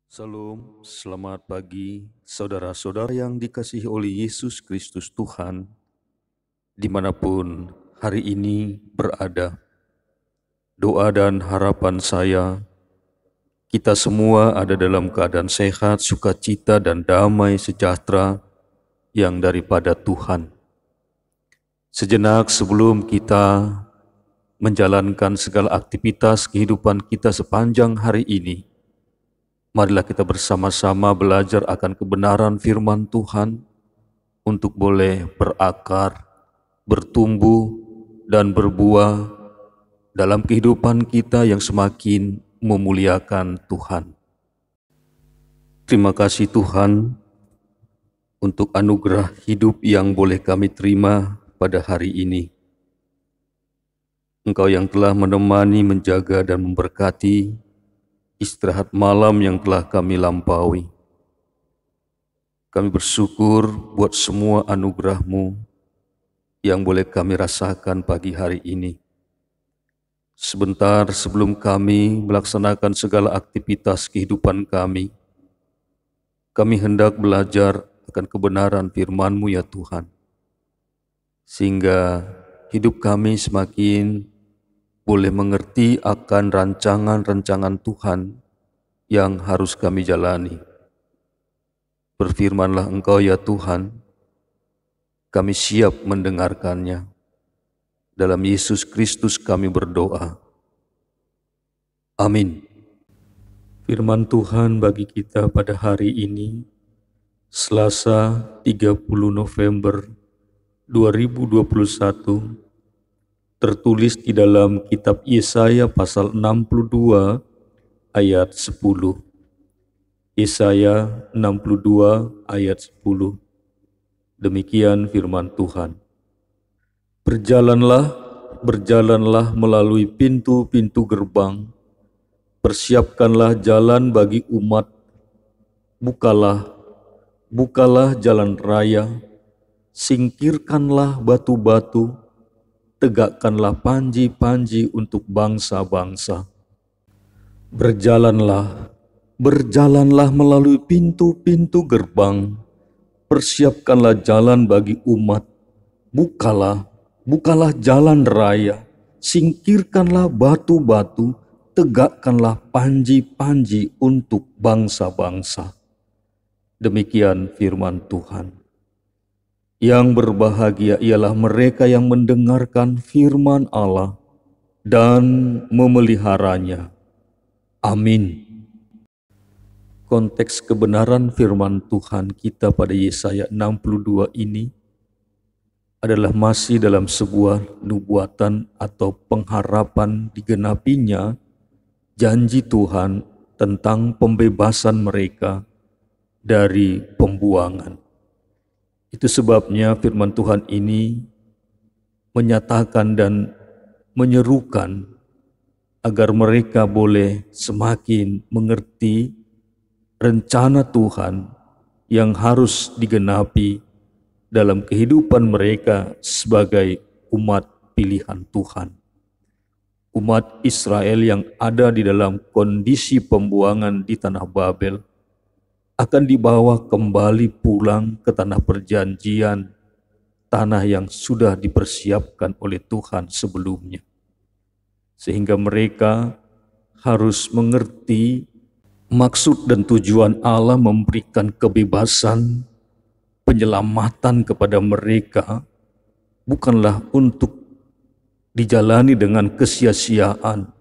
Salam, selamat pagi, saudara-saudara yang dikasihi oleh Yesus Kristus Tuhan, dimanapun hari ini berada. Doa dan harapan saya, kita semua ada dalam keadaan sehat, sukacita, dan damai sejahtera yang daripada Tuhan. Sejenak sebelum kita menjalankan segala aktivitas kehidupan kita sepanjang hari ini, marilah kita bersama-sama belajar akan kebenaran firman Tuhan untuk boleh berakar, bertumbuh, dan berbuah dalam kehidupan kita yang semakin memuliakan Tuhan. Terima kasih Tuhan untuk anugerah hidup yang boleh kami terima pada hari ini. Engkau yang telah menemani, menjaga, dan memberkati istirahat malam yang telah kami lampaui. Kami bersyukur buat semua anugerah-Mu yang boleh kami rasakan pagi hari ini. Sebentar sebelum kami melaksanakan segala aktivitas kehidupan kami hendak belajar akan kebenaran firman-Mu ya Tuhan. Sehingga hidup kami semakin boleh mengerti akan rancangan-rancangan Tuhan yang harus kami jalani. Berfirmanlah Engkau ya Tuhan, kami siap mendengarkannya. Dalam Yesus Kristus kami berdoa. Amin. Firman Tuhan bagi kita pada hari ini, Selasa 30 November 2021, tertulis di dalam kitab Yesaya pasal 62 ayat 10. Yesaya 62 ayat 10. Demikian firman Tuhan. Berjalanlah melalui pintu-pintu gerbang, persiapkanlah jalan bagi umat, bukalah jalan raya, singkirkanlah batu-batu, tegakkanlah panji-panji untuk bangsa-bangsa. Berjalanlah melalui pintu-pintu gerbang, persiapkanlah jalan bagi umat, bukalah jalan raya, singkirkanlah batu-batu, tegakkanlah panji-panji untuk bangsa-bangsa. Demikian firman Tuhan. Yang berbahagia ialah mereka yang mendengarkan firman Allah dan memeliharanya. Amin. Konteks kebenaran firman Tuhan kita pada Yesaya 62 ini adalah masih dalam sebuah nubuatan atau pengharapan digenapinya janji Tuhan tentang pembebasan mereka dari pembuangan. Itu sebabnya firman Tuhan ini menyatakan dan menyerukan agar mereka boleh semakin mengerti rencana Tuhan yang harus digenapi dalam kehidupan mereka sebagai umat pilihan Tuhan. Umat Israel yang ada di dalam kondisi pembuangan di tanah Babel akan dibawa kembali pulang ke tanah perjanjian, tanah yang sudah dipersiapkan oleh Tuhan sebelumnya. Sehingga mereka harus mengerti maksud dan tujuan Allah memberikan kebebasan, penyelamatan kepada mereka bukanlah untuk dijalani dengan kesia-siaan,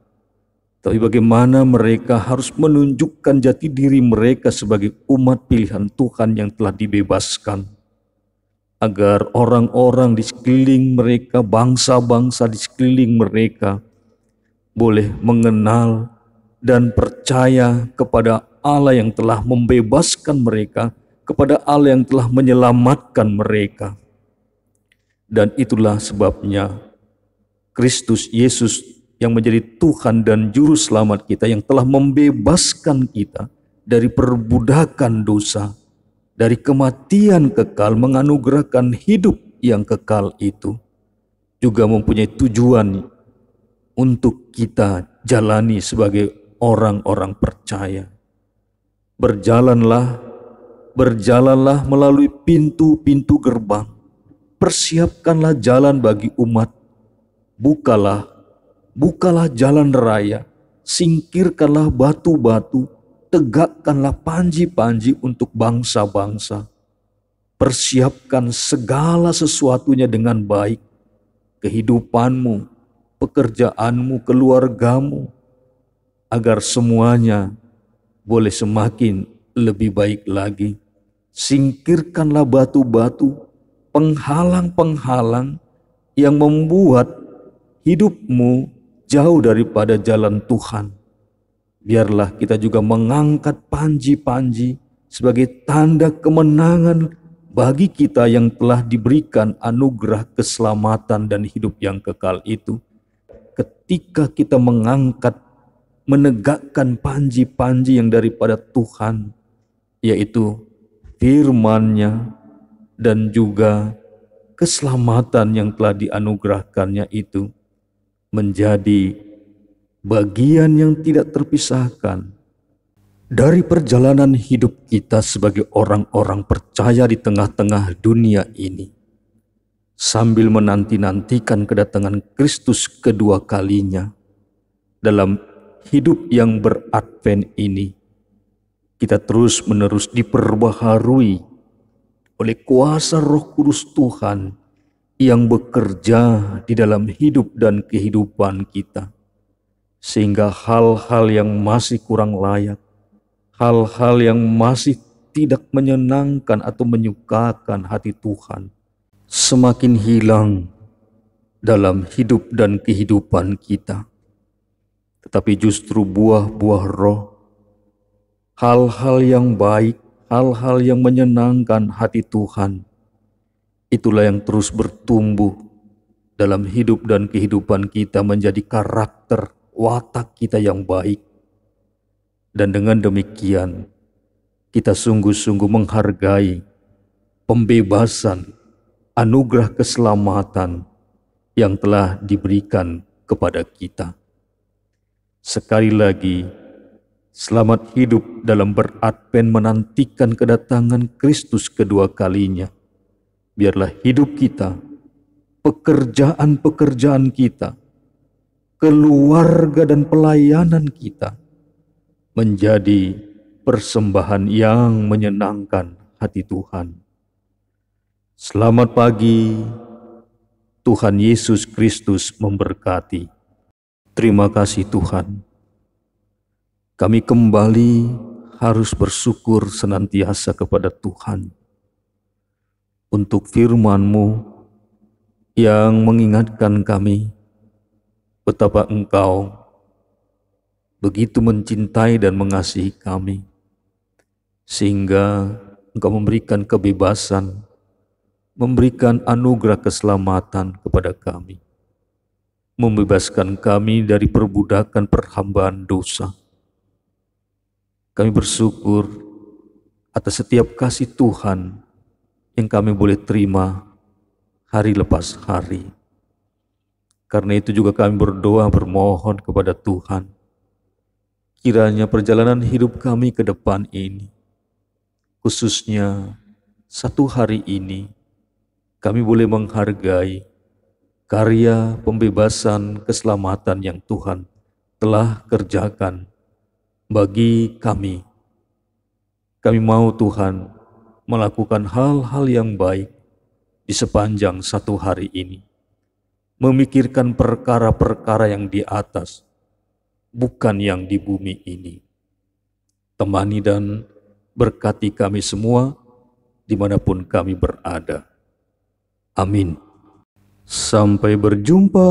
tapi bagaimana mereka harus menunjukkan jati diri mereka sebagai umat pilihan Tuhan yang telah dibebaskan, agar orang-orang di sekeliling mereka, bangsa-bangsa di sekeliling mereka, boleh mengenal dan percaya kepada Allah yang telah membebaskan mereka, kepada Allah yang telah menyelamatkan mereka. Dan itulah sebabnya Kristus Yesus yang menjadi Tuhan dan Juru Selamat kita, yang telah membebaskan kita dari perbudakan dosa, dari kematian kekal, menganugerahkan hidup yang kekal itu, juga mempunyai tujuan untuk kita jalani sebagai orang-orang percaya. Berjalanlah, berjalanlah melalui pintu-pintu gerbang. Persiapkanlah jalan bagi umat. Bukalah, bukalah jalan raya. Singkirkanlah batu-batu. Tegakkanlah panji-panji untuk bangsa-bangsa. Persiapkan segala sesuatunya dengan baik. Kehidupanmu, pekerjaanmu, keluargamu, agar semuanya boleh semakin lebih baik lagi. Singkirkanlah batu-batu, penghalang-penghalang yang membuat hidupmu jauh daripada jalan Tuhan. Biarlah kita juga mengangkat panji-panji sebagai tanda kemenangan bagi kita yang telah diberikan anugerah keselamatan dan hidup yang kekal itu. Ketika kita mengangkat, menegakkan panji-panji yang daripada Tuhan, yaitu firman-Nya dan juga keselamatan yang telah dianugerahkannya itu, menjadi bagian yang tidak terpisahkan dari perjalanan hidup kita sebagai orang-orang percaya di tengah-tengah dunia ini. Sambil menanti-nantikan kedatangan Kristus kedua kalinya, dalam hidup yang beradvent ini, kita terus-menerus diperbaharui oleh kuasa Roh Kudus Tuhan yang bekerja di dalam hidup dan kehidupan kita. Sehingga hal-hal yang masih kurang layak, hal-hal yang masih tidak menyenangkan atau menyukakan hati Tuhan, semakin hilang dalam hidup dan kehidupan kita. Tetapi justru buah-buah roh, hal-hal yang baik, hal-hal yang menyenangkan hati Tuhan, itulah yang terus bertumbuh dalam hidup dan kehidupan kita, menjadi karakter watak kita yang baik. Dan dengan demikian, kita sungguh-sungguh menghargai pembebasan, anugerah keselamatan yang telah diberikan kepada kita. Sekali lagi, selamat hidup dalam beradvent menantikan kedatangan Kristus kedua kalinya. Biarlah hidup kita, pekerjaan-pekerjaan kita, keluarga dan pelayanan kita menjadi persembahan yang menyenangkan hati Tuhan. Selamat pagi, Tuhan Yesus Kristus memberkati. Terima kasih Tuhan. Kami kembali harus bersyukur senantiasa kepada Tuhan untuk firman-Mu yang mengingatkan kami betapa Engkau begitu mencintai dan mengasihi kami, sehingga Engkau memberikan kebebasan, memberikan anugerah keselamatan kepada kami, membebaskan kami dari perbudakan perhambaan dosa. Kami bersyukur atas setiap kasih Tuhan yang kami boleh terima hari lepas hari. Karena itu juga kami berdoa, bermohon kepada Tuhan, kiranya perjalanan hidup kami ke depan ini, khususnya satu hari ini, kami boleh menghargai karya pembebasan keselamatan yang Tuhan telah kerjakan bagi kami. Kami mau Tuhan melakukan hal-hal yang baik di sepanjang satu hari ini, memikirkan perkara-perkara yang di atas, bukan yang di bumi ini. Temani dan berkati kami semua dimanapun kami berada. Amin. Sampai berjumpa.